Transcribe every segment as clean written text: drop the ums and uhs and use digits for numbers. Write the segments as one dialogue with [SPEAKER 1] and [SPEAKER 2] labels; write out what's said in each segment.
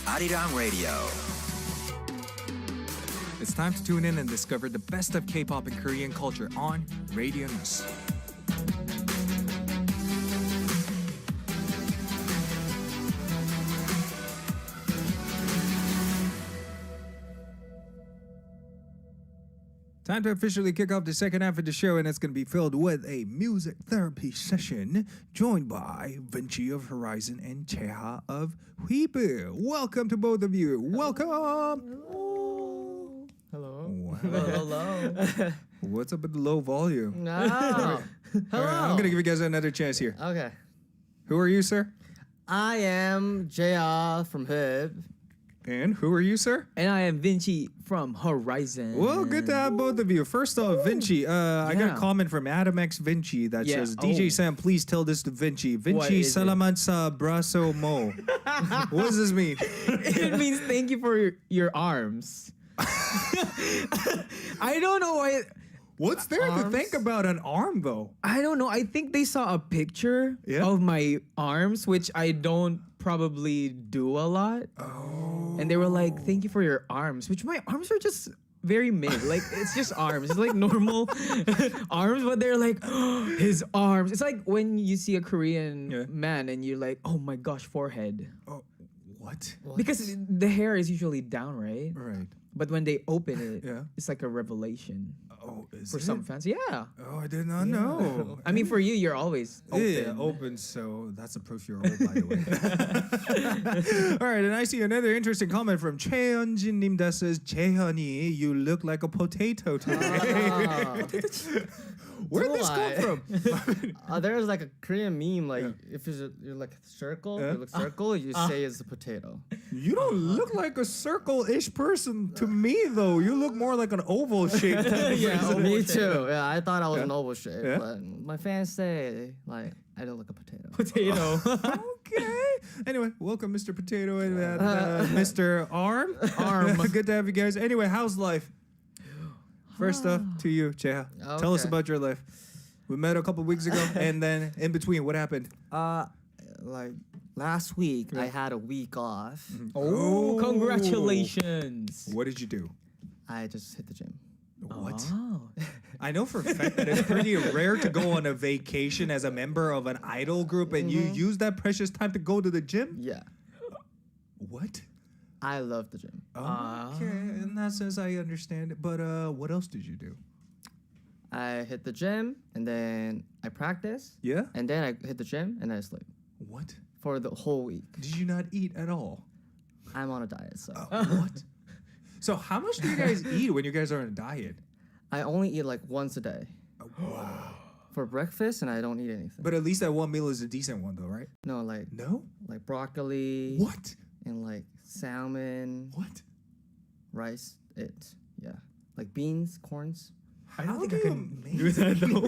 [SPEAKER 1] Arirang Radio.
[SPEAKER 2] It's time to tune in and discover the best of K-pop and Korean culture on Radio News. Time to officially kick off the second half of the show, and it's going to be filled with a music therapy session joined by VINCI of HORI7ON and JAEHA of WHIB. Welcome to both of you. Welcome.
[SPEAKER 3] Hello.
[SPEAKER 2] Wow.
[SPEAKER 3] Hello.
[SPEAKER 2] What's up with the low volume?
[SPEAKER 3] No.
[SPEAKER 2] All right, I'm going to give you guys another chance here.
[SPEAKER 3] Okay.
[SPEAKER 2] Who are you, sir?
[SPEAKER 3] I am JR from HORI7ON.
[SPEAKER 2] And who are you, sir?
[SPEAKER 4] And I am VINCI from HORI7ON.
[SPEAKER 2] Well, good to have both of you. First off, VINCI, I got a comment from Adam X VINCI that says, DJ Sam, please tell this to VINCI. VINCI salamat sa braso mo. What does this mean?
[SPEAKER 4] It means thank you for your arms. I don't know why.
[SPEAKER 2] What's there to think about an arm, though?
[SPEAKER 4] I don't know. I think they saw a picture of my arms, which I don't probably do a lot. Oh. And they were like, thank you for your arms, which my arms are just very mid. Like, it's just arms. It's like normal arms, but they're like, his arms. It's like when you see a Korean man and you're like, oh my gosh, forehead.
[SPEAKER 2] Oh, what?
[SPEAKER 4] Because the hair is usually down, right?
[SPEAKER 2] Right.
[SPEAKER 4] But when they open it, it's like a revelation.
[SPEAKER 2] Oh, is
[SPEAKER 4] for
[SPEAKER 2] it?
[SPEAKER 4] some fans, yeah.
[SPEAKER 2] Oh, I did not know.
[SPEAKER 4] I mean, for you, you're always open.
[SPEAKER 2] Yeah, open, so that's a proof you're old, by the way. All right, and I see another interesting comment from Cheonjin-nim that says, Jaehani, you look like a potato today. Where'd this come from?
[SPEAKER 3] There's like a Korean meme, like if you're like a circle, you look circle, you say it's a potato.
[SPEAKER 2] You don't look like a circle-ish person to me, though. You look more like an oval shape.
[SPEAKER 3] Me too. Yeah, I thought I was an oval shape, but my fans say like I don't look a potato.
[SPEAKER 4] Potato.
[SPEAKER 2] Okay. Anyway, welcome, Mr. Potato and Mr. Arm. Good to have you guys. Anyway, how's life? First off, to you, Cheha. Okay. Tell us about your life. We met a couple weeks ago, and then in between, what happened?
[SPEAKER 3] Like last week, I had a week off.
[SPEAKER 4] Oh, congratulations!
[SPEAKER 2] What did you do?
[SPEAKER 3] I just hit the gym.
[SPEAKER 2] What? Oh. I know for a fact that it's pretty rare to go on a vacation as a member of an idol group, and you use that precious time to go to the gym?
[SPEAKER 3] Yeah.
[SPEAKER 2] What?
[SPEAKER 3] I love the gym.
[SPEAKER 2] Okay, in that sense, I understand it. But what else did you do?
[SPEAKER 3] I hit the gym, and then I practice.
[SPEAKER 2] Yeah?
[SPEAKER 3] And then I hit the gym, and then I sleep.
[SPEAKER 2] What?
[SPEAKER 3] For the whole week.
[SPEAKER 2] Did you not eat at all?
[SPEAKER 3] I'm on a diet, so.
[SPEAKER 2] What? So how much do you guys eat when you guys are on a diet?
[SPEAKER 3] I only eat like once a day.
[SPEAKER 2] Oh, wow.
[SPEAKER 3] For breakfast, and I don't eat anything.
[SPEAKER 2] But at least that one meal is a decent one, though, right?
[SPEAKER 3] No, like...
[SPEAKER 2] No?
[SPEAKER 3] Like broccoli.
[SPEAKER 2] What?
[SPEAKER 3] And like salmon.
[SPEAKER 2] What?
[SPEAKER 3] Rice. Yeah. Like beans, corns.
[SPEAKER 4] I don't think I can
[SPEAKER 2] do that though.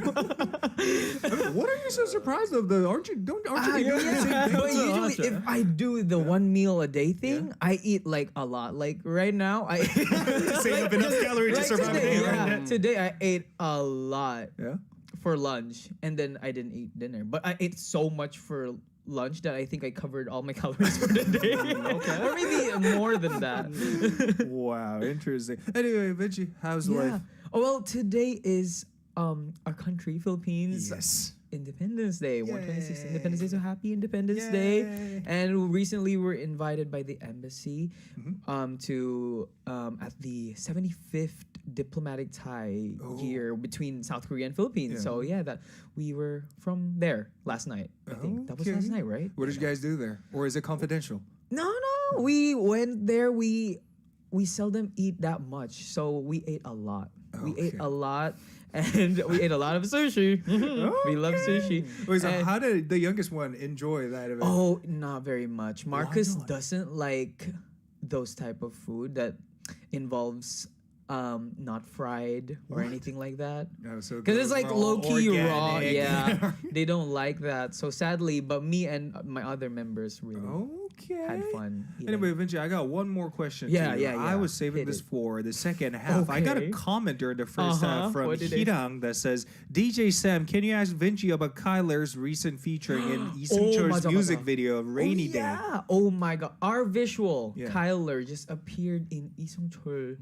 [SPEAKER 2] I mean, what are you so surprised of though? Aren't you doing the same thing?
[SPEAKER 4] But usually if I do the one meal a day thing, I eat like a lot. Like right now, I
[SPEAKER 2] save up enough calories to survive a day.
[SPEAKER 4] Right? Today I ate a lot for lunch, and then I didn't eat dinner. But I ate so much for lunch that I think I covered all my calories for the day. Or maybe more than that.
[SPEAKER 2] Wow, interesting. Anyway, VINCI, how's life?
[SPEAKER 4] Oh, well, today is our country, Philippines.
[SPEAKER 2] Yes.
[SPEAKER 4] Independence Day, 126th Independence Day, so happy Independence Day. And recently we were invited by the embassy to at the 75th diplomatic tie year between South Korea and Philippines. So that we were from there last night. I think that was last night, right?
[SPEAKER 2] What did you guys do there? Or is it confidential?
[SPEAKER 4] No. We went there. We seldom eat that much, so we ate a lot. We ate a lot, and we ate a lot of sushi. We love sushi.
[SPEAKER 2] Wait, so how did the youngest one enjoy that event?
[SPEAKER 4] Oh, not very much. Marcus doesn't like those type of food that involves not fried or anything like that. Because it's like low-key raw. Yeah, they don't like that. So sadly, but me and my other members really. had fun.
[SPEAKER 2] Anyway, Vinci, I got one more question.
[SPEAKER 4] Yeah,
[SPEAKER 2] to you.
[SPEAKER 4] yeah.
[SPEAKER 2] I was saving this for the second half. I got a comment during the first half from Hirang that says, DJ Sam, can you ask Vinci about Kyler's recent featuring in Isungcheol's music video, Rainy Day?
[SPEAKER 4] Oh my god. Our visual, Kyler, just appeared in Isungcheol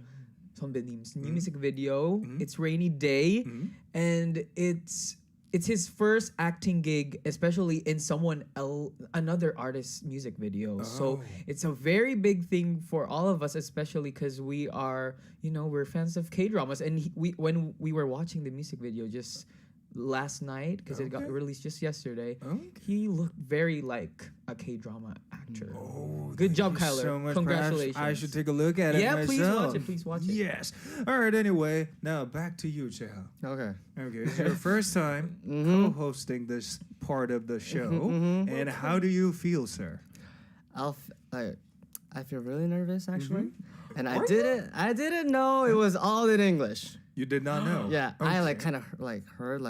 [SPEAKER 4] 선배님's music video. It's Rainy Day. And it's his first acting gig, especially in another artist's music video. So it's a very big thing for all of us, especially because we are, we're fans of K-dramas. And when we were watching the music video just last night, because it got released just yesterday, he looked very like a K-drama actor. Good job, Kyler.
[SPEAKER 2] So much.
[SPEAKER 4] Congratulations.
[SPEAKER 2] Perhaps I should take a look at it myself.
[SPEAKER 4] Please watch it.
[SPEAKER 2] Yes. All right, anyway, now back to you, JAEHA.
[SPEAKER 3] Okay.
[SPEAKER 2] It's your first time co-hosting this part of the show. And how do you feel, sir?
[SPEAKER 3] I feel really nervous, actually. And I didn't know it was all in English.
[SPEAKER 2] You did not know?
[SPEAKER 3] Yeah, I kind of heard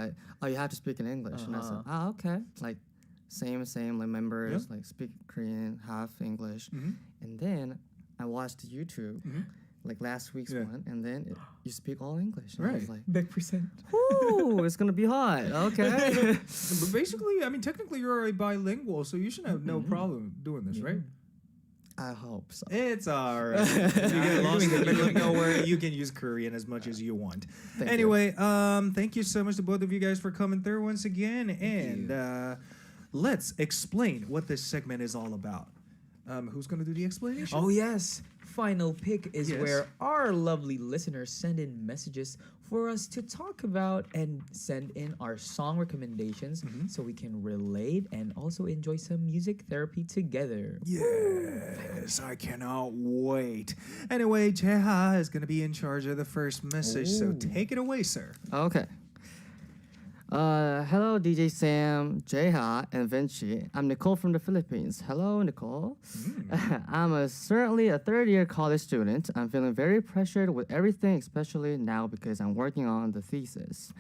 [SPEAKER 3] oh, you have to speak in English. And I said, oh, okay. Same, like members speak Korean, half English. And then I watched YouTube, last week's one, and then you speak all English. And I was like,
[SPEAKER 4] big percent.
[SPEAKER 3] ooh, it's gonna be hot. Okay.
[SPEAKER 2] But basically, technically you're already bilingual, so you should have no problem doing this, right?
[SPEAKER 3] I hope so.
[SPEAKER 2] It's all right. If you get lost in the middle of nowhere, you can use Korean as much as you want. Anyway, thank you so much to both of you guys for coming through once again. And let's explain what this segment is all about. Who's going to do the explanation?
[SPEAKER 4] Oh, yes. Final Pick is where our lovely listeners send in messages for us to talk about and send in our song recommendations so we can relate and also enjoy some music therapy together.
[SPEAKER 2] Yes, I cannot wait. Anyway, JAEHA is going to be in charge of the first message, so take it away, sir.
[SPEAKER 3] Okay. Hello, DJ Sam, JAEHA, and Vinci. I'm Nicole from the Philippines. Hello, Nicole. I'm certainly a third-year college student. I'm feeling very pressured with everything, especially now because I'm working on the thesis.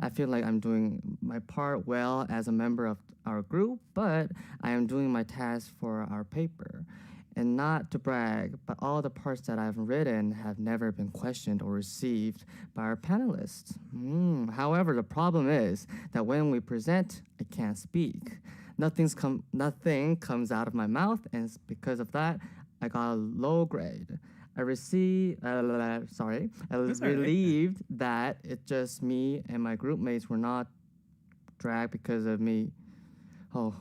[SPEAKER 3] I feel like I'm doing my part well as a member of our group, but I am doing my task for our paper. And not to brag, but all the parts that I've written have never been questioned or received by our panelists. However, the problem is that when we present, I can't speak. Nothing comes out of my mouth, and because of that, I got a low grade. I was relieved that it's just me and my group mates were not dragged because of me. Oh.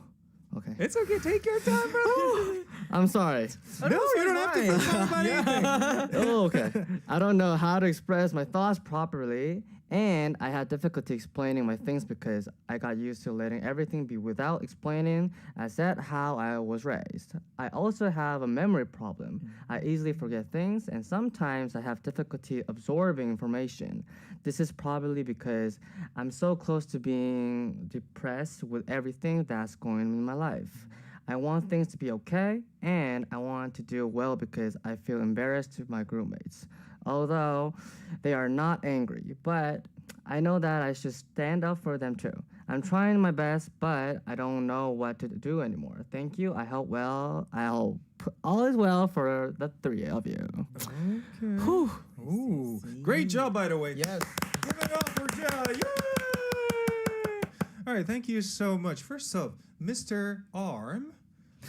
[SPEAKER 3] Okay.
[SPEAKER 2] It's okay. Take your time, brother.
[SPEAKER 3] I'm sorry.
[SPEAKER 2] No, you don't have to talk about anything.
[SPEAKER 3] Oh, okay. I don't know how to express my thoughts properly, and I had difficulty explaining my things because I got used to letting everything be without explaining. I said how I was raised. I also have a memory problem. I easily forget things, and sometimes I have difficulty absorbing information. This is probably because I'm so close to being depressed with everything that's going on in my life. I want things to be okay, and I want to do well because I feel embarrassed to my group mates. Although they are not angry, but I know that I should stand up for them too. I'm trying my best, but I don't know what to do anymore. Thank you. I hope all is well for the three of you.
[SPEAKER 2] Okay. Whew. Ooh. Great job, by the way.
[SPEAKER 4] Yes.
[SPEAKER 2] Give it up for JAEHA. Yay! All right, thank you so much. First up, Mr. Arm.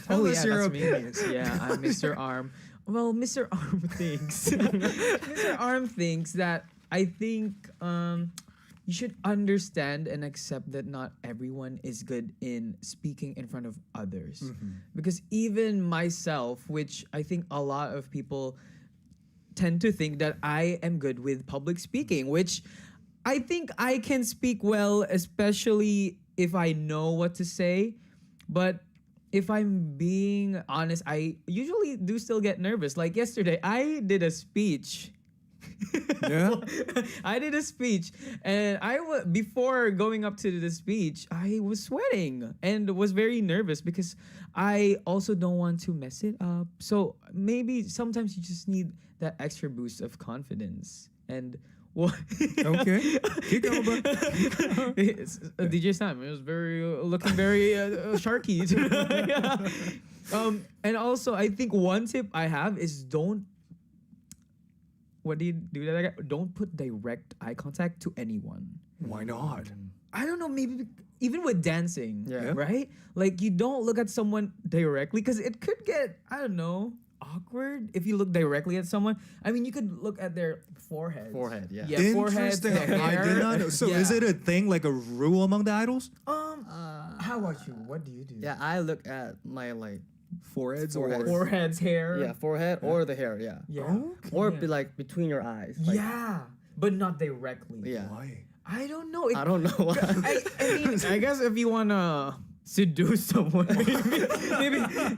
[SPEAKER 2] Tell us your opinions.
[SPEAKER 4] Yeah, I'm Mr. Arm. Well, Mr. Arm thinks Mr. Arm thinks that I think you should understand and accept that not everyone is good in speaking in front of others. Because even myself, which I think a lot of people tend to think that I am good with public speaking, which I think I can speak well, especially if I know what to say. But if I'm being honest, I usually do still get nervous. Like yesterday, I did a speech. I did a speech, and before going up to the speech, I was sweating and was very nervous because I also don't want to mess it up. So maybe sometimes you just need that extra boost of confidence. And what?
[SPEAKER 2] Okay, keep going, bro.
[SPEAKER 4] DJ Sam, it was looking very sharky. And also, I think one tip I have is don't. What do you do that? Don't put direct eye contact to anyone.
[SPEAKER 2] Why not?
[SPEAKER 4] I don't know. Maybe even with dancing,
[SPEAKER 3] Yeah.
[SPEAKER 4] right? Like you don't look at someone directly because it could get awkward if you look directly at someone. I mean, you could look at their forehead.
[SPEAKER 3] Forehead, yeah.
[SPEAKER 4] Yeah, forehead.
[SPEAKER 2] Interesting.
[SPEAKER 4] The
[SPEAKER 2] I
[SPEAKER 4] hair.
[SPEAKER 2] did not know. So is
[SPEAKER 4] Yeah.
[SPEAKER 2] it a thing, like a rule among the idols?
[SPEAKER 4] How about you? What do you do?
[SPEAKER 3] Yeah, I look at my like
[SPEAKER 2] Foreheads or
[SPEAKER 3] Foreheads.
[SPEAKER 4] Forehead's hair.
[SPEAKER 3] yeah forehead or the hair, yeah.
[SPEAKER 4] Yeah.
[SPEAKER 2] Okay.
[SPEAKER 3] Or be like between your eyes. Like,
[SPEAKER 4] Yeah, but not directly.
[SPEAKER 3] Yeah.
[SPEAKER 2] Why?
[SPEAKER 4] I don't know.
[SPEAKER 3] I don't know why.
[SPEAKER 4] I mean, I guess if you wanna seduce someone,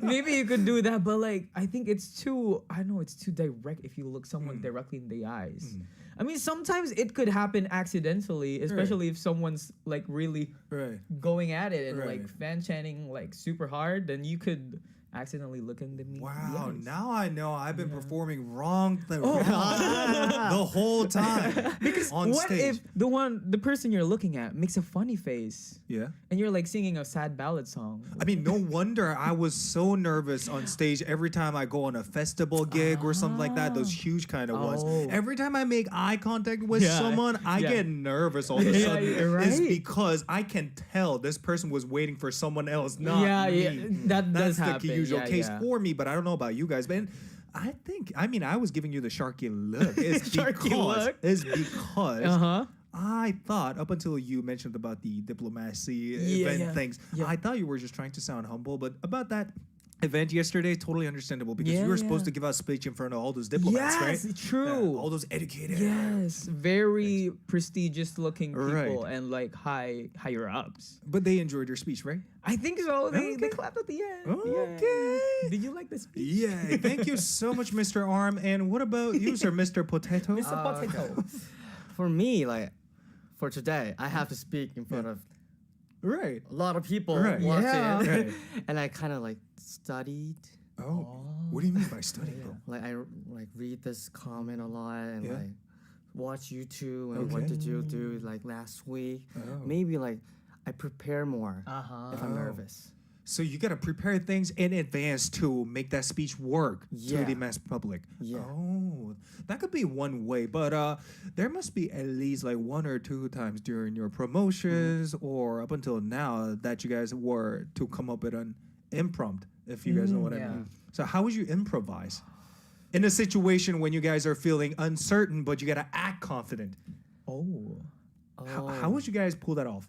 [SPEAKER 4] maybe you could do that. But like, I think it's too. I know it's too direct if you look someone directly in the eyes. I mean, sometimes it could happen accidentally, especially if someone's like really
[SPEAKER 2] Right.
[SPEAKER 4] going at it and
[SPEAKER 2] Right.
[SPEAKER 4] like fan chanting like super hard. Then you could accidentally look in the
[SPEAKER 2] Wow,
[SPEAKER 4] eyes.
[SPEAKER 2] now I know I've been performing wrong the whole time
[SPEAKER 4] Because
[SPEAKER 2] on
[SPEAKER 4] what
[SPEAKER 2] stage.
[SPEAKER 4] if the person you're looking at makes a funny face
[SPEAKER 2] Yeah.
[SPEAKER 4] and you're like singing a sad ballad song?
[SPEAKER 2] I mean, no wonder I was so nervous on stage every time I go on a festival gig or something like that, those huge kind of ones.
[SPEAKER 4] Oh.
[SPEAKER 2] Every time I make eye contact with
[SPEAKER 4] Yeah,
[SPEAKER 2] someone, I
[SPEAKER 4] yeah.
[SPEAKER 2] get nervous all of a
[SPEAKER 4] Yeah,
[SPEAKER 2] sudden.
[SPEAKER 4] you're
[SPEAKER 2] It's
[SPEAKER 4] right.
[SPEAKER 2] because I can tell this person was waiting for someone else, not me.
[SPEAKER 4] That
[SPEAKER 2] That's
[SPEAKER 4] does
[SPEAKER 2] the
[SPEAKER 4] happen.
[SPEAKER 2] usual
[SPEAKER 4] Yeah,
[SPEAKER 2] case
[SPEAKER 4] yeah.
[SPEAKER 2] for me, but I don't know about you guys. But I was giving you the Sharky look. It's
[SPEAKER 4] Sharky look?
[SPEAKER 2] It's because
[SPEAKER 4] Uh-huh.
[SPEAKER 2] I thought up until you mentioned about the diplomacy
[SPEAKER 4] Yeah,
[SPEAKER 2] event
[SPEAKER 4] yeah.
[SPEAKER 2] things,
[SPEAKER 4] Yeah.
[SPEAKER 2] I thought you were just trying to sound humble. But about that event yesterday, totally understandable because
[SPEAKER 4] Yeah,
[SPEAKER 2] you were supposed
[SPEAKER 4] yeah.
[SPEAKER 2] to give out speech in front of all those diplomats,
[SPEAKER 4] Yes,
[SPEAKER 2] right?
[SPEAKER 4] true.
[SPEAKER 2] Yeah, all those educated.
[SPEAKER 4] Yes, very prestigious looking people
[SPEAKER 2] Right.
[SPEAKER 4] and like higher ups.
[SPEAKER 2] But they enjoyed your speech, right?
[SPEAKER 4] I think so. They
[SPEAKER 2] Okay.
[SPEAKER 4] clapped at the end.
[SPEAKER 2] Okay.
[SPEAKER 4] Yeah. Did you like the speech?
[SPEAKER 2] Yeah. Thank you so much, Mr. Arm. And what about you, sir, Mr. Potato?
[SPEAKER 4] Mr. Potato.
[SPEAKER 3] For me, like for today, I have to speak in front of
[SPEAKER 2] Right.
[SPEAKER 3] a lot of people
[SPEAKER 2] Right.
[SPEAKER 3] watching.
[SPEAKER 4] Yeah.
[SPEAKER 2] Right.
[SPEAKER 3] And I kind of like studied.
[SPEAKER 2] Oh. What do you mean by studying, bro?
[SPEAKER 3] Like I like read this comment a lot and
[SPEAKER 2] Yeah.
[SPEAKER 3] like watch YouTube and what
[SPEAKER 2] Okay.
[SPEAKER 3] did you do like last week?
[SPEAKER 2] Oh.
[SPEAKER 3] Maybe like I prepare more
[SPEAKER 4] Uh-huh.
[SPEAKER 3] if I'm
[SPEAKER 2] Oh.
[SPEAKER 3] nervous.
[SPEAKER 2] So you gotta prepare things in advance to make that speech work to
[SPEAKER 3] Yeah.
[SPEAKER 2] the mass public.
[SPEAKER 3] Yeah.
[SPEAKER 2] Oh, that could be one way, but there must be at least like one or two times during your promotions or up until now that you guys were to come up with an impromptu, if you guys know what I
[SPEAKER 4] yeah.
[SPEAKER 2] mean. So how would you improvise in a situation when you guys are feeling uncertain, but you gotta act confident?
[SPEAKER 4] Oh.
[SPEAKER 2] How would you guys pull that off?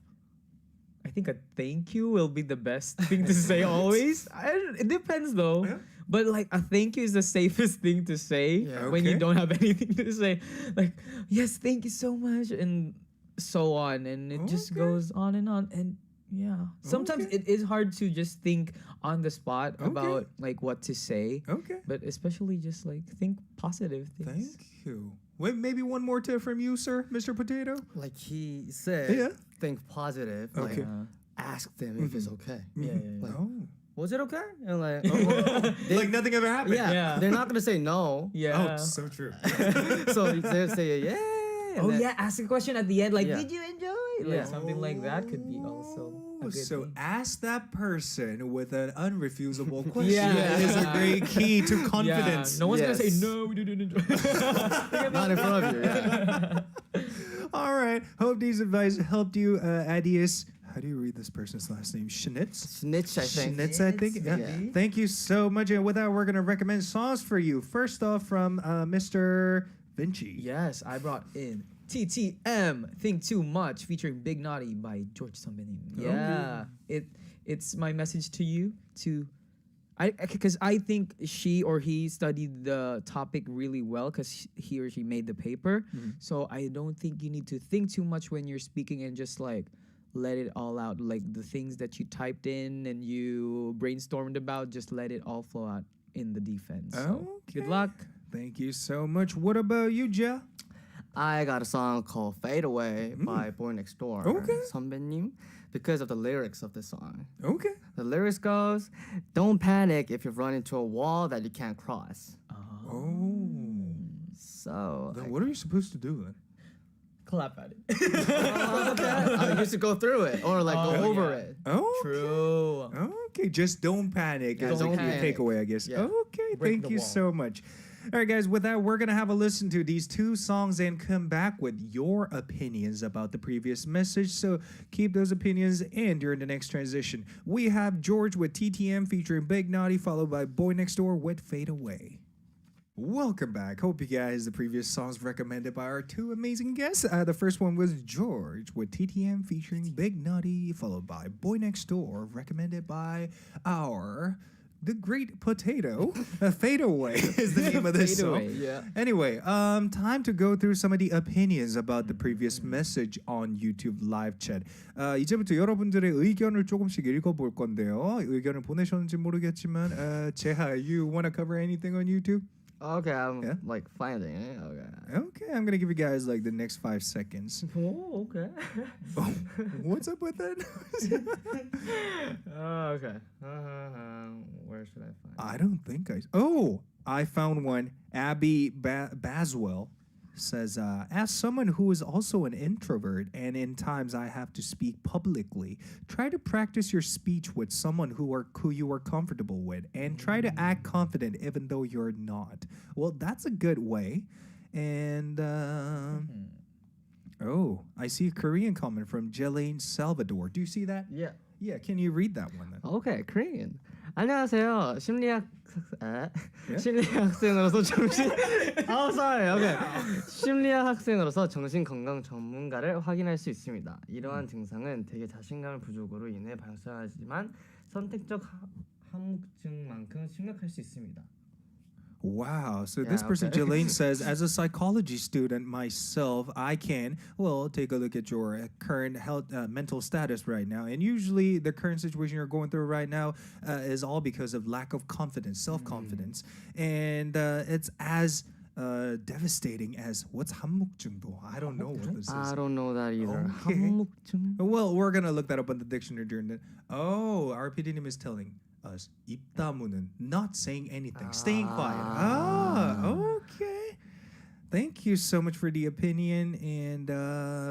[SPEAKER 4] I think a thank you will be the best thing to say always. It depends though.
[SPEAKER 2] Yeah.
[SPEAKER 4] But like a thank you is the safest thing to say
[SPEAKER 3] Yeah.
[SPEAKER 4] when you
[SPEAKER 2] Okay.
[SPEAKER 4] don't have anything to say. Like, yes, thank you so much and so on. And it just
[SPEAKER 2] Okay.
[SPEAKER 4] goes on and on. And yeah. Sometimes
[SPEAKER 2] Okay.
[SPEAKER 4] it is hard to just think on the spot
[SPEAKER 2] Okay.
[SPEAKER 4] about like what to say.
[SPEAKER 2] Okay.
[SPEAKER 4] But especially just like think positive things.
[SPEAKER 2] Thank you. Wait, maybe one more tip from you, sir, Mr. Potato.
[SPEAKER 3] Like he said,
[SPEAKER 2] Yeah.
[SPEAKER 3] think positive.
[SPEAKER 2] Okay.
[SPEAKER 3] Like ask them if it's okay.
[SPEAKER 4] Yeah, yeah, yeah.
[SPEAKER 3] Like,
[SPEAKER 2] Oh.
[SPEAKER 3] was it okay? And like, oh,
[SPEAKER 2] Like nothing ever happened.
[SPEAKER 3] yeah,
[SPEAKER 4] Yeah.
[SPEAKER 3] they're not gonna say no.
[SPEAKER 4] Yeah.
[SPEAKER 2] Oh, so true.
[SPEAKER 3] So they'll say yeah. and
[SPEAKER 4] Oh
[SPEAKER 3] then-
[SPEAKER 4] yeah, ask a question at the end like,
[SPEAKER 3] Yeah.
[SPEAKER 4] did you enjoy? Like
[SPEAKER 3] Yeah.
[SPEAKER 4] something like that could be also a good
[SPEAKER 2] So
[SPEAKER 4] thing.
[SPEAKER 2] ask that person with an unrefusable question.
[SPEAKER 4] Yeah.
[SPEAKER 2] Is a great key to confidence.
[SPEAKER 4] Yeah. No one's gonna say
[SPEAKER 3] Yes.
[SPEAKER 4] no, we didn't enjoy.
[SPEAKER 3] Not in front of you. Yeah.
[SPEAKER 2] All right. Hope these advice helped you, Adius. How do you read this person's last name? Schnitz?
[SPEAKER 3] Snitch, I think.
[SPEAKER 2] Schnitz, I think. Yeah.
[SPEAKER 3] maybe.
[SPEAKER 2] Thank you so much. And with that, we're going to recommend songs for you. First off, from Mr. Vinci.
[SPEAKER 4] Yes, I brought in TTM Think Too Much featuring Big Naughty by George Something. Yeah. It's my message to you to because I think she or he studied the topic really well because he or she made the paper. So I don't think you need to think too much when you're speaking and just like let it all out. Like the things that you typed in and you brainstormed about, just let it all flow out in the defense. So good
[SPEAKER 2] Okay.
[SPEAKER 4] luck.
[SPEAKER 2] Thank you so much. What about you, Ja?
[SPEAKER 3] I got a song called Fade Away by Boy Next Door.
[SPEAKER 2] Okay.
[SPEAKER 3] 선배님, because of the lyrics of the song.
[SPEAKER 2] Okay.
[SPEAKER 3] The lyrics goes, don't panic if you run into a wall that you can't cross.
[SPEAKER 2] Oh.
[SPEAKER 3] So
[SPEAKER 2] Then
[SPEAKER 3] I
[SPEAKER 2] what are you supposed to do then?
[SPEAKER 4] clap at it.
[SPEAKER 3] I used to go through it or like go over it.
[SPEAKER 2] Oh,
[SPEAKER 4] True.
[SPEAKER 2] okay. Just don't panic.
[SPEAKER 3] Yeah,
[SPEAKER 2] Is
[SPEAKER 3] don't
[SPEAKER 2] your
[SPEAKER 3] panic.
[SPEAKER 2] takeaway, I guess.
[SPEAKER 3] Yeah.
[SPEAKER 2] Okay,
[SPEAKER 4] Break
[SPEAKER 2] thank
[SPEAKER 4] the
[SPEAKER 2] you
[SPEAKER 4] wall.
[SPEAKER 2] so much. All right, guys. With that, we're gonna have a listen to these two songs and come back with your opinions about the previous message. So keep those opinions in during the next transition. We have George with TTM featuring Big Naughty, followed by Boy Next Door with Fade Away. Welcome back. Hope you guys the previous songs recommended by our two amazing guests. The first one was George with TTM featuring Big Naughty, followed by Boy Next Door, recommended by the Great Potato. Fade Away is the name of this
[SPEAKER 4] Fade
[SPEAKER 2] song.
[SPEAKER 4] Away.
[SPEAKER 3] Yeah.
[SPEAKER 2] Anyway, time to go through some of the opinions about the previous message on YouTube live chat. 이제부터 여러분들의 의견을 조금씩 읽어볼 건데요. 의견을 보내셨는지 모르겠지만, 재하, you want to cover anything on YouTube?
[SPEAKER 3] Okay, I'm
[SPEAKER 2] Yeah?
[SPEAKER 3] like finding it. Okay.
[SPEAKER 2] Okay, I'm gonna give you guys like the next 5 seconds.
[SPEAKER 3] Oh, okay.
[SPEAKER 2] Oh, what's up with that?
[SPEAKER 3] Okay. Where should I find
[SPEAKER 2] I don't think I found one. Abby Baswell says, as someone who is also an introvert and in times I have to speak publicly, try to practice your speech with someone who you are comfortable with and try to act confident even though you're not. Well, that's a good way. And oh, I see a Korean comment from Jelaine Salvador. Do you see that?
[SPEAKER 3] Yeah.
[SPEAKER 2] Yeah, can you read that one then?
[SPEAKER 3] Okay, Korean. 안녕하세요.
[SPEAKER 2] Yeah?
[SPEAKER 3] 심리학 학생으로서 sorry. Okay. 심리학 학생으로서 정신 건강 전문가를 확인할 수 있습니다. 이러한 증상은 대개 자신감 부족으로 인해 발생하지만 선택적 함묵증만큼 심각할 수 있습니다.
[SPEAKER 2] Wow. So
[SPEAKER 3] Yeah,
[SPEAKER 2] this person,
[SPEAKER 3] okay.
[SPEAKER 2] Jelaine, says, as a psychology student myself, I can, take a look at your current health, mental status right now. And usually the current situation you're going through right now is all because of lack of confidence, self-confidence. And it's as devastating as what's 함묵증도? I don't know what this is.
[SPEAKER 3] I don't know that either.
[SPEAKER 2] Okay.
[SPEAKER 3] 함묵증?
[SPEAKER 2] Well, we're going to look that up on the dictionary during the... Oh, our PD님 is telling us 입다무는 not saying anything, staying quiet. Okay. Thank you so much for the opinion. And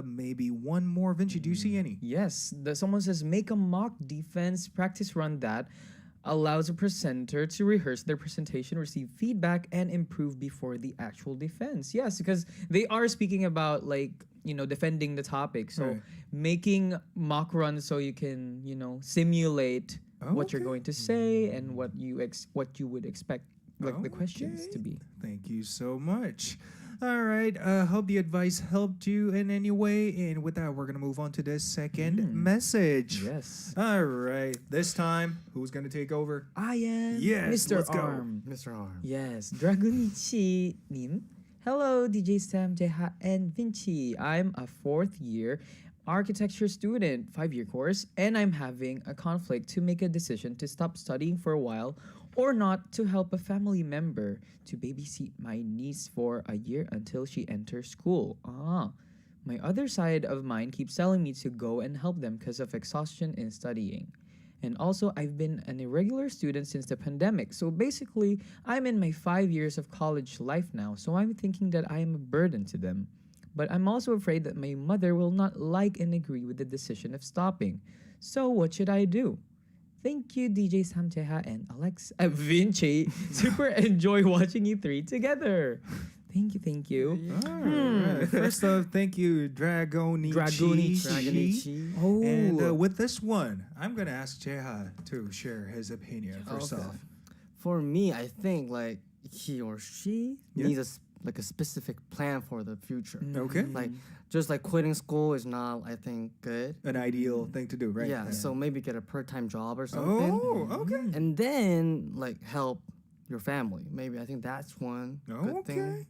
[SPEAKER 2] maybe one more. Vinci, do you see any?
[SPEAKER 4] Yes, someone says make a mock defense practice run that allows a presenter to rehearse their presentation, receive feedback, and improve before the actual defense. Yes, because they are speaking about defending the topic. So
[SPEAKER 2] Right.
[SPEAKER 4] making mock runs so you can simulate what you're
[SPEAKER 2] Okay.
[SPEAKER 4] going to say and what you would expect the questions to be.
[SPEAKER 2] Thank you so much. All right. Hope the advice helped you in any way. And with that, we're going to move on to the second message.
[SPEAKER 4] Yes.
[SPEAKER 2] All right. This time, who's going to take over?
[SPEAKER 4] I am
[SPEAKER 2] Yes,
[SPEAKER 4] Mr.
[SPEAKER 2] let's go.
[SPEAKER 4] Arm.
[SPEAKER 3] Mr. Arm.
[SPEAKER 4] Yes, Dragunichi 님. Hello, DJ Sam, JAEHA, and Vinci. I'm a 4th year architecture student, 5-year course, and I'm having a conflict to make a decision to stop studying for a while or not to help a family member to babysit my niece for a year until she enters school. My other side of mine keeps telling me to go and help them because of exhaustion in studying. And also, I've been an irregular student since the pandemic. So basically, I'm in my 5 years of college life now. So I'm thinking that I am a burden to them. But I'm also afraid that my mother will not like and agree with the decision of stopping. So what should I do? Thank you, DJ Sam, JAEHA, and Vinci. Super enjoy watching you three together. Thank you.
[SPEAKER 2] All right. First off, thank you, Dragonichi.
[SPEAKER 3] Dragonichi.
[SPEAKER 4] Oh.
[SPEAKER 2] And with this one, I'm going to ask JAEHA to share his opinion first
[SPEAKER 3] Okay.
[SPEAKER 2] off.
[SPEAKER 3] For me, I think like he or she needs a specific plan for the future.
[SPEAKER 2] Okay.
[SPEAKER 3] Like just like quitting school is not, I think, good.
[SPEAKER 2] An ideal thing to do, right?
[SPEAKER 3] Yeah. So maybe get a part-time job or something.
[SPEAKER 2] Oh, okay.
[SPEAKER 3] And then like help your family. Maybe I think that's one good thing.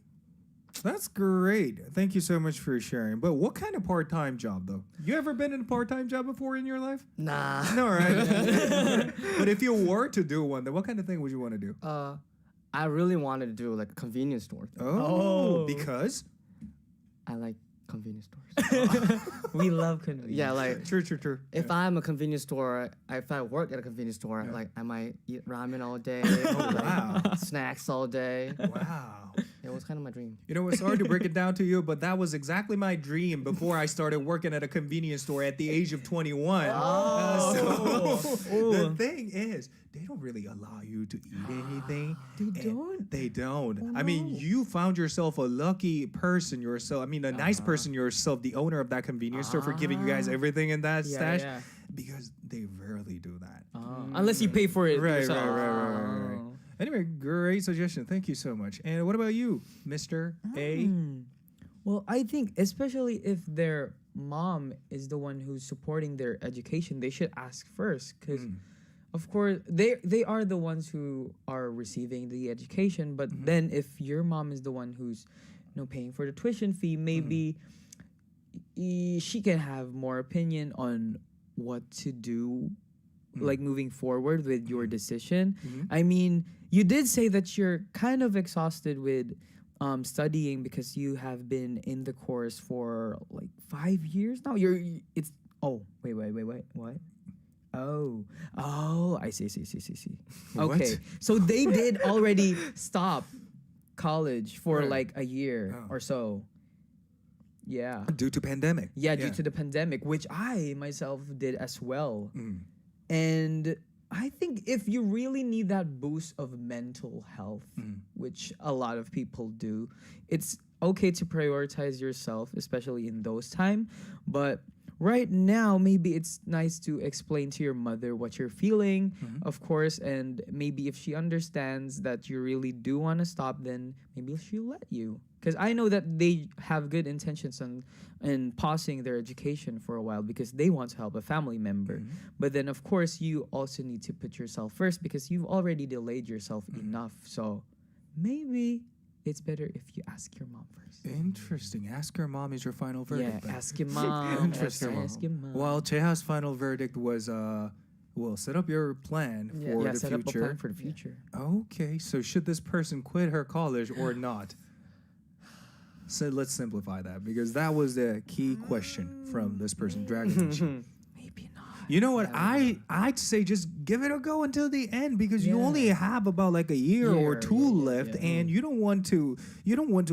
[SPEAKER 2] That's great. Thank you so much for sharing. But what kind of part-time job, though? You ever been in a part-time job before in your life?
[SPEAKER 3] Nah.
[SPEAKER 2] No, right? But if you were to do one, then what kind of thing would you want to do?
[SPEAKER 3] I really wanted to do like a convenience store thing.
[SPEAKER 2] Oh, because?
[SPEAKER 3] I like convenience stores.
[SPEAKER 4] We love convenience.
[SPEAKER 3] Yeah, like
[SPEAKER 2] True.
[SPEAKER 3] if I'm a convenience store, if I work at a convenience store, like I might eat ramen all day,
[SPEAKER 2] wow.
[SPEAKER 3] snacks all day.
[SPEAKER 2] Wow.
[SPEAKER 3] It was kind of my dream.
[SPEAKER 2] You know, it's hard to break it down to you, but that was exactly my dream before I started working at a convenience store at the age of 21. The thing is, they don't really allow you to eat anything. They don't.
[SPEAKER 3] Oh,
[SPEAKER 2] I mean, you found yourself a lucky person yourself. I mean, a nice person yourself, the owner of that convenience store, for giving you guys everything in that stash.
[SPEAKER 4] Yeah.
[SPEAKER 2] Because they rarely do that.
[SPEAKER 4] Unless you pay for it
[SPEAKER 2] Right.
[SPEAKER 4] yourself.
[SPEAKER 2] Anyway, great suggestion. Thank you so much. And what about you, Mr. A?
[SPEAKER 4] Well, I think especially if their mom is the one who's supporting their education, they should ask first, because of course they are the ones who are receiving the education. But then if your mom is the one who's paying for the tuition fee, maybe she can have more opinion on what to do, like moving forward with your decision. I mean, you did say that you're kind of exhausted with studying because you have been in the course for like 5 years now. Wait, what? I see. Okay, so they did already stop college for like a year or so. Yeah.
[SPEAKER 2] Due to pandemic.
[SPEAKER 4] Yeah, due to the pandemic, which I myself did as well. And I think if you really need that boost of mental health, which a lot of people do, it's okay to prioritize yourself, especially in those times. But right now, maybe it's nice to explain to your mother what you're feeling, of course, and maybe if she understands that you really do want to stop, then maybe she'll let you. Because I know that they have good intentions in pausing their education for a while because they want to help a family member. But then, of course, you also need to put yourself first because you've already delayed yourself enough. So maybe it's better if you ask your mom first.
[SPEAKER 2] Interesting. Ask your mom is your final verdict.
[SPEAKER 4] Yeah, ask your mom.
[SPEAKER 2] Interesting.
[SPEAKER 4] Ask your mom.
[SPEAKER 2] Well, JAEHA's final verdict was, set up your plan for the
[SPEAKER 4] set
[SPEAKER 2] future.
[SPEAKER 4] up a plan for the future.
[SPEAKER 2] Okay, so should this person quit her college or not? So let's simplify that because that was the key question from this person, Dragon.
[SPEAKER 4] Maybe not.
[SPEAKER 2] You know what? I'd say just give it a go until the end because you only have about like a year or two left, and you don't want to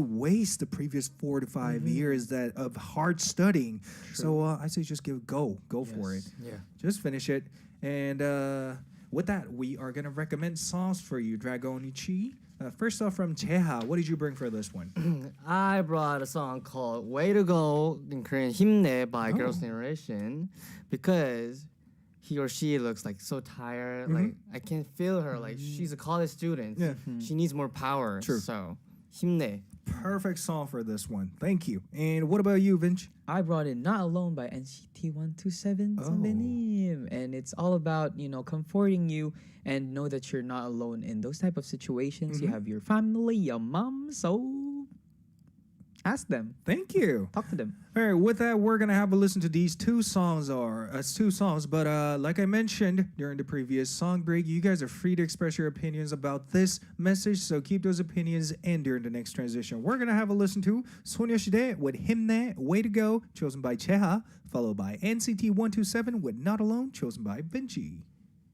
[SPEAKER 2] waste the previous 4 to 5 years of hard studying. So I say just go for it.
[SPEAKER 3] Yeah.
[SPEAKER 2] Just finish it. And with that, we are gonna recommend songs for you, Dragonichi. First off, from JAEHA, what did you bring for this one?
[SPEAKER 3] I brought a song called "Way to Go" in Korean, "힘내" by Girls' Generation, because he or she looks like so tired. Like I can feel her. Like she's a college student.
[SPEAKER 2] Yeah.
[SPEAKER 3] She needs more power.
[SPEAKER 2] True.
[SPEAKER 3] So 힘내.
[SPEAKER 2] Perfect song for this one. Thank you. And what about you, Vince?
[SPEAKER 4] I brought in "Not Alone" by NCT 127 선배님, and it's all about comforting you and know that you're not alone in those type of situations. You have your family, your mom, so ask them.
[SPEAKER 2] Thank you.
[SPEAKER 4] Talk to them.
[SPEAKER 2] All right, with that, we're going to have a listen to these two songs. But like I mentioned during the previous song break, you guys are free to express your opinions about this message, so keep those opinions in during the next transition. We're going to have a listen to 소녀시대 with 힘내, Way to Go, chosen by JAEHA, followed by NCT 127 with Not Alone, chosen by VINCI.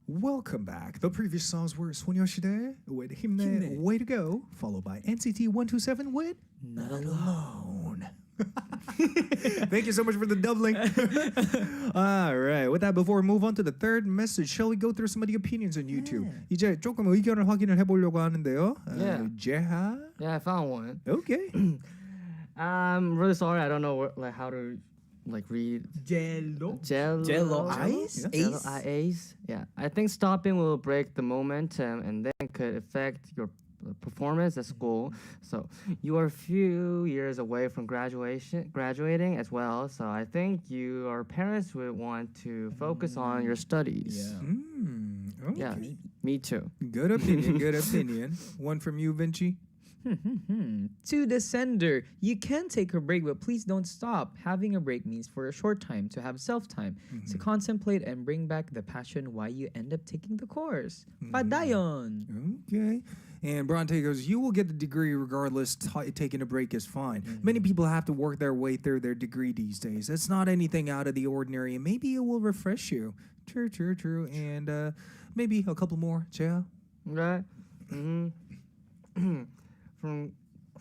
[SPEAKER 2] Welcome back. The previous songs were 소녀시대 with 힘내, Way to Go, followed by NCT 127 with Not Alone. Thank you so much for the doubling. All right. With that, before we move on to the third message, shall we go through some of the opinions on YouTube? 이제 조금 의견을 확인을 해보려고 하는데요. JAEHA.
[SPEAKER 3] Yeah, I found one.
[SPEAKER 2] Okay.
[SPEAKER 3] I'm really sorry. I don't know how to read. Jello
[SPEAKER 4] ice.
[SPEAKER 3] Jello ice. Yeah, I think stopping will break the momentum and then could affect your performance at school. So you are a few years away from graduating as well. So I think your parents would want to focus on your studies.
[SPEAKER 2] Okay.
[SPEAKER 3] Yeah, me too.
[SPEAKER 2] Good opinion. Good opinion. One from you, VINCI.
[SPEAKER 4] To the sender, you can take a break, but please don't stop. Having a break means for a short time to have self-time, to contemplate and bring back the passion why you end up taking the course. Padayon.
[SPEAKER 2] Okay. And Bronte goes, you will get the degree regardless. Taking a break is fine. Many people have to work their way through their degree these days. It's not anything out of the ordinary, and maybe it will refresh you. True. And maybe a couple more, JAEHA.
[SPEAKER 3] Right. From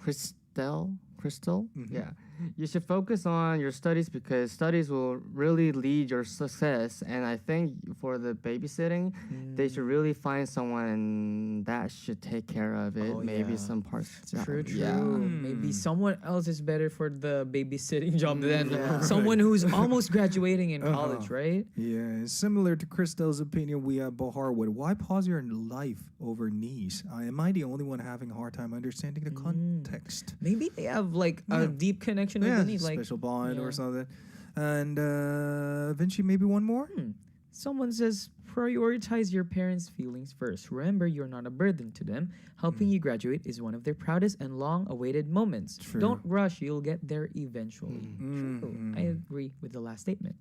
[SPEAKER 3] Crystal. Yeah. You should focus on your studies because studies will really lead your success. And I think for the babysitting, they should really find someone that should take care of it. Maybe some parts.
[SPEAKER 4] True.
[SPEAKER 3] Yeah.
[SPEAKER 4] Maybe someone else is better for the babysitting job than someone who's almost graduating in college, right?
[SPEAKER 2] Yeah, similar to Christelle's opinion, we have Bahar would. Why pause your life over niece? Am I the only one having a hard time understanding the context?
[SPEAKER 4] Maybe they have like a deep connection with the niece, like
[SPEAKER 2] special bond or something. And Vinci, maybe one more?
[SPEAKER 4] Someone says, prioritize your parents' feelings first. Remember, you're not a burden to them. Helping you graduate is one of their proudest and long-awaited moments.
[SPEAKER 2] True.
[SPEAKER 4] Don't rush. You'll get there eventually. True. I agree with the last statement.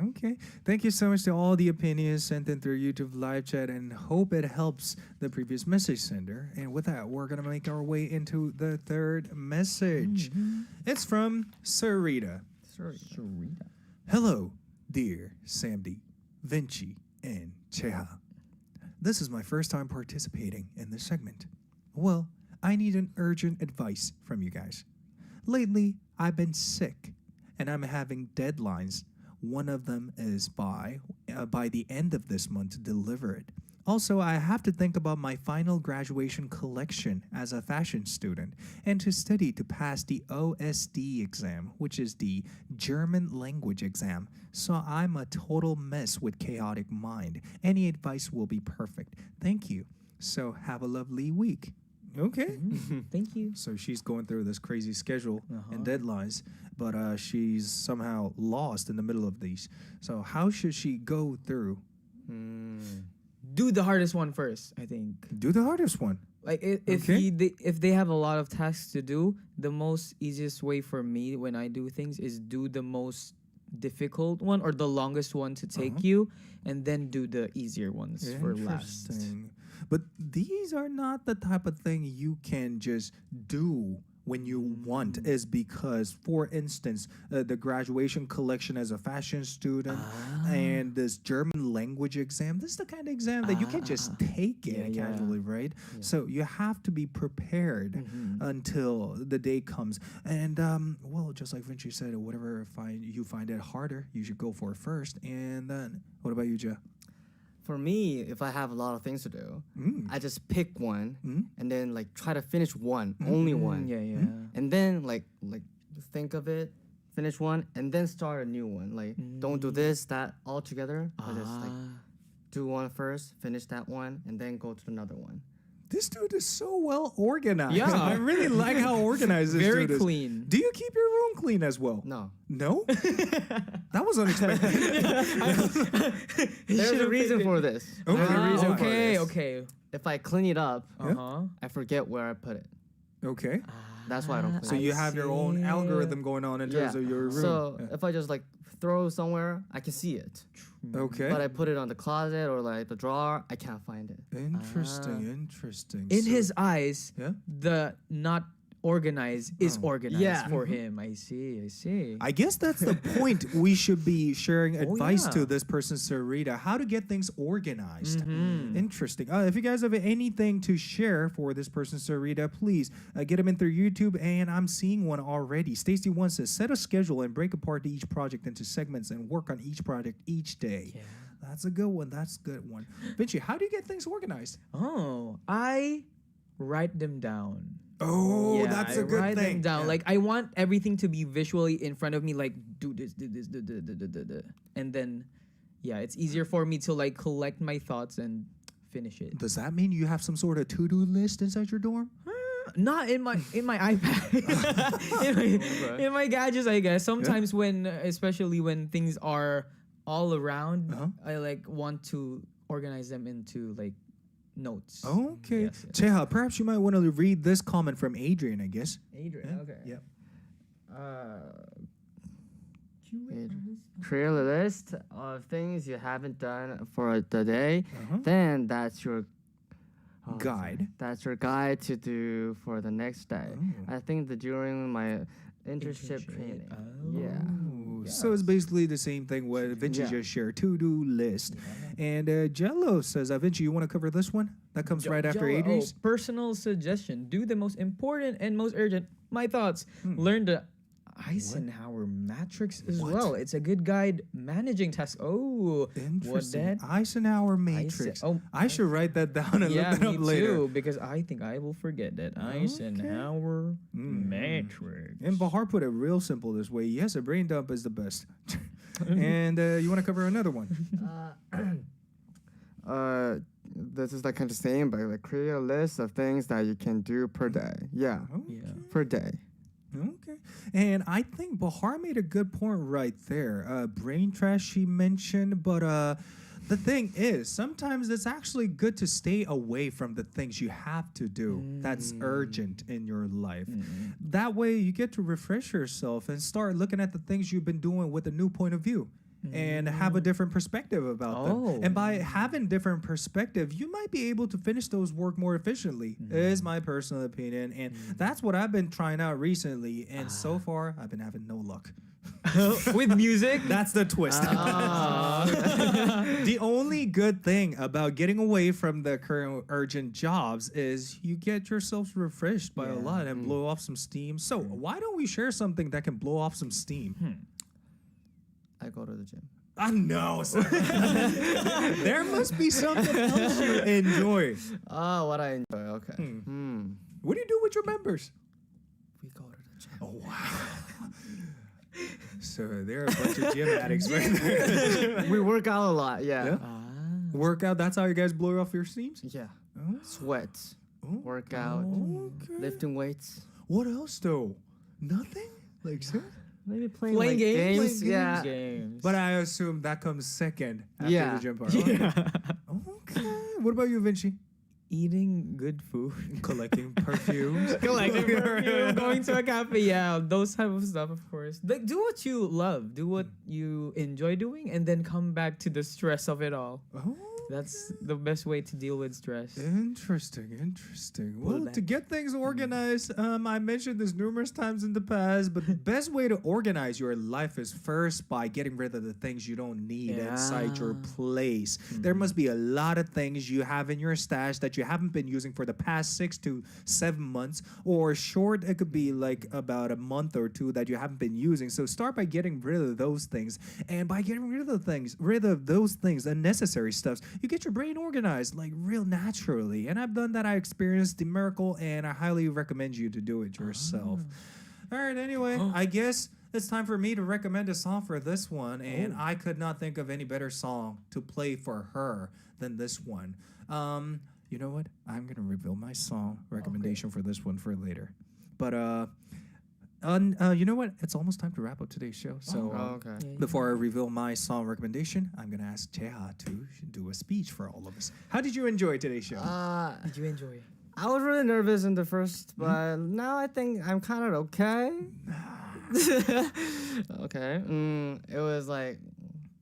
[SPEAKER 2] Okay. Thank you so much to all the opinions sent in through YouTube live chat and hope it helps the previous message sender. And with that, we're going to make our way into the third message. It's from Sarita.
[SPEAKER 4] Sarita.
[SPEAKER 2] Hello, dear Samdi, Vinci, and JAEHA. This is my first time participating in this segment. Well, I need an urgent advice from you guys. Lately, I've been sick, and I'm having deadlines. One of them is by the end of this month to deliver it. Also, I have to think about my final graduation collection as a fashion student and to study to pass the OSD exam, which is the German language exam. So I'm a total mess with chaotic mind. Any advice will be perfect. Thank you. So have a lovely week. Okay.
[SPEAKER 4] Thank you.
[SPEAKER 2] So she's going through this crazy schedule and deadlines, but she's somehow lost in the middle of these. So how should she go through?
[SPEAKER 4] Do the hardest one first, I think.
[SPEAKER 2] Do the hardest one.
[SPEAKER 4] Like if they have a lot of tasks to do, the most easiest way for me when I do things is do the most difficult one or the longest one to take you, and then do the easier ones for last.
[SPEAKER 2] But these are not the type of thing you can just do when you want, is because, for instance, the graduation collection as a fashion student and this German language exam, this is the kind of exam that you can't just take it casually, right? So you have to be prepared until the day comes. And, well, just like Vinci said, whatever you find it harder, you should go for it first. And then, what about you, Joe?
[SPEAKER 3] For me, if I have a lot of things to do, I just pick one and then like try to finish one, only one. And then like think of it, finish one, and then start a new one. Like don't do this, that all together. But just like do one first, finish that one, and then go to another one.
[SPEAKER 2] This dude is so well organized.
[SPEAKER 4] Yeah.
[SPEAKER 2] I really like how organized this
[SPEAKER 4] Very
[SPEAKER 2] dude is.
[SPEAKER 4] clean.
[SPEAKER 2] Do you keep your room clean as well?
[SPEAKER 3] No.
[SPEAKER 2] No? That was unexpected.
[SPEAKER 3] There's a reason for this.
[SPEAKER 4] Okay.
[SPEAKER 3] If I clean it up,
[SPEAKER 4] Uh-huh.
[SPEAKER 3] I forget where I put it.
[SPEAKER 2] Okay.
[SPEAKER 3] That's why I don't clean
[SPEAKER 2] So
[SPEAKER 3] it.
[SPEAKER 2] you have your own algorithm going on in terms of your room.
[SPEAKER 3] So if I just like throw somewhere, I can see it.
[SPEAKER 2] Okay.
[SPEAKER 3] But I put it on the closet or like the drawer, I can't find it.
[SPEAKER 2] Interesting.
[SPEAKER 4] In his eyes,
[SPEAKER 2] Yeah?
[SPEAKER 4] the not organized is organized
[SPEAKER 3] Yeah.
[SPEAKER 4] for him. I see.
[SPEAKER 2] I guess that's the point. We should be sharing advice
[SPEAKER 4] yeah.
[SPEAKER 2] to this person, Sarita, how to get things organized. Interesting. If you guys have anything to share for this person, Sarita, please get them in through YouTube. And I'm seeing one already. Stacy one says, set a schedule and break apart each project into segments and work on each project each day.
[SPEAKER 4] Yeah.
[SPEAKER 2] That's a good one. That's a good one. Vinci, how do you get things organized?
[SPEAKER 4] Oh, I write them down.
[SPEAKER 2] Oh, that's a
[SPEAKER 4] I
[SPEAKER 2] good
[SPEAKER 4] write
[SPEAKER 2] thing.
[SPEAKER 4] them down.
[SPEAKER 2] Yeah.
[SPEAKER 4] Like I want everything to be visually in front of me. Like do this, and then, yeah, it's easier for me to like collect my thoughts and finish it.
[SPEAKER 2] Does that mean you have some sort of to-do list inside your dorm?
[SPEAKER 4] Not in my iPad. in my gadgets, I guess. Sometimes when, especially when things are all around, I like want to organize them into like notes.
[SPEAKER 2] Okay.
[SPEAKER 4] Yes.
[SPEAKER 2] JAEHA, perhaps you might want to read this comment from Adrian, I guess.
[SPEAKER 4] Adrian. Okay.
[SPEAKER 2] Yep.
[SPEAKER 3] Create a list of things you haven't done for the day. Then that's your
[SPEAKER 2] Guide.
[SPEAKER 3] That's your guide to do for the next day. I think that during my internship training.
[SPEAKER 2] So it's basically the same thing what Vinci just shared, to-do list. And Jello says, Vinci, you want to cover this one? That comes right after 80s.
[SPEAKER 4] Personal suggestion. Do the most important and most urgent. My thoughts. Learn the Eisenhower matrix as well. It's a good guide managing tasks. Oh,
[SPEAKER 2] Interesting.
[SPEAKER 4] What that?
[SPEAKER 2] Eisenhower matrix. I should write that down and look it up later.
[SPEAKER 4] Too, because I think I will forget that. Eisenhower matrix.
[SPEAKER 2] And Bahar put it real simple this way. Yes, a brain dump is the best. And you want to cover another one?
[SPEAKER 3] This is like kind of same, but like create a list of things that you can do per day. Yeah, per day.
[SPEAKER 2] Okay. And I think Bahar made a good point right there. Brain trash she mentioned, but the thing is, sometimes it's actually good to stay away from the things you have to do that's urgent in your life. That way you get to refresh yourself and start looking at the things you've been doing with a new point of view. And have a different perspective about them. And by having different perspective, you might be able to finish those work more efficiently, is my personal opinion. And that's what I've been trying out recently. And so far, I've been having no luck.
[SPEAKER 4] With music?
[SPEAKER 2] That's the twist. The only good thing about getting away from the current urgent jobs is you get yourself refreshed by a lot and blow off some steam. So why don't we share something that can blow off some steam?
[SPEAKER 3] I go to the gym.
[SPEAKER 2] No, sir. There must be something else you enjoy.
[SPEAKER 3] Oh, what I enjoy. Okay.
[SPEAKER 2] What do you do with your members?
[SPEAKER 3] We go to the gym.
[SPEAKER 2] Oh, wow. So there are a bunch of gym addicts right there.
[SPEAKER 3] We work out a lot. Yeah.
[SPEAKER 2] Workout, that's how you guys blow off your steams?
[SPEAKER 3] Yeah. Sweat. Workout. Lifting weights.
[SPEAKER 2] What else, though? Nothing? Like, sir?
[SPEAKER 3] Maybe playing
[SPEAKER 4] games.
[SPEAKER 3] Yeah.
[SPEAKER 2] But I assume that comes second after the gym part. Okay. What about you, Vinci?
[SPEAKER 4] Eating good food.
[SPEAKER 2] Collecting perfumes.
[SPEAKER 4] Collecting perfume. Going to a cafe. Yeah, those type of stuff, of course. Like, do what you love. Do what you enjoy doing. And then come back to the stress of it all. That's the best way to deal with stress.
[SPEAKER 2] Interesting. Well, to get things organized, I mentioned this numerous times in the past, but the best way to organize your life is first by getting rid of the things you don't need inside your place. There must be a lot of things you have in your stash that you haven't been using for the past 6 to 7 months, or short, it could be like about a month or two that you haven't been using. So start by getting rid of those things, and by getting rid of those things, unnecessary stuffs, you get your brain organized like real naturally. And I've done that. I experienced the miracle, and I highly recommend you to do it yourself. All right, anyway, I guess it's time for me to recommend a song for this one, and I could not think of any better song to play for her than this one. You know what? I'm going to reveal my song recommendation for this one for later. But you know what? It's almost time to wrap up today's show. So before I reveal my song recommendation, I'm going to ask JAEHA to do a speech for all of us. How did you enjoy today's show?
[SPEAKER 4] Did you enjoy it?
[SPEAKER 3] I was really nervous in the first, but now I think I'm kind of okay. Okay. It was like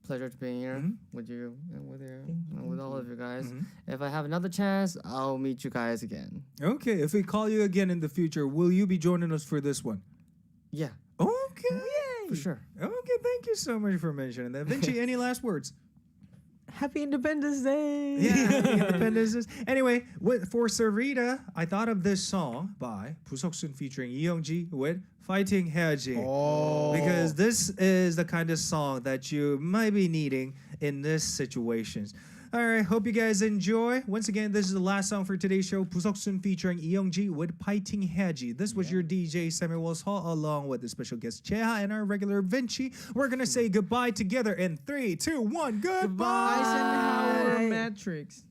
[SPEAKER 3] pleasure to be here with you and with all of you guys. If I have another chance, I'll meet you guys again.
[SPEAKER 2] Okay. If we call you again in the future, will you be joining us for this one?
[SPEAKER 3] Yeah.
[SPEAKER 2] Okay.
[SPEAKER 3] Yay. For sure.
[SPEAKER 2] Okay. Thank you so much for mentioning that. Vinci, any last words?
[SPEAKER 4] Happy Independence Day!
[SPEAKER 2] Yeah, Happy Independence Day. Anyway, for Sarita, I thought of this song by Pusoksun featuring Lee Young-ji with Fighting 해야지. Because this is the kind of song that you might be needing in this situations. All right, hope you guys enjoy. Once again, this is the last song for today's show. Pusoksun featuring Lee Young-ji with Fighting 해야지. This was your DJ Samuel Walls Hall along with the special guest JAEHA and our regular Vinci. We're gonna say goodbye together in 3, 2, 1. Goodbye.
[SPEAKER 4] Eisenhower matrix.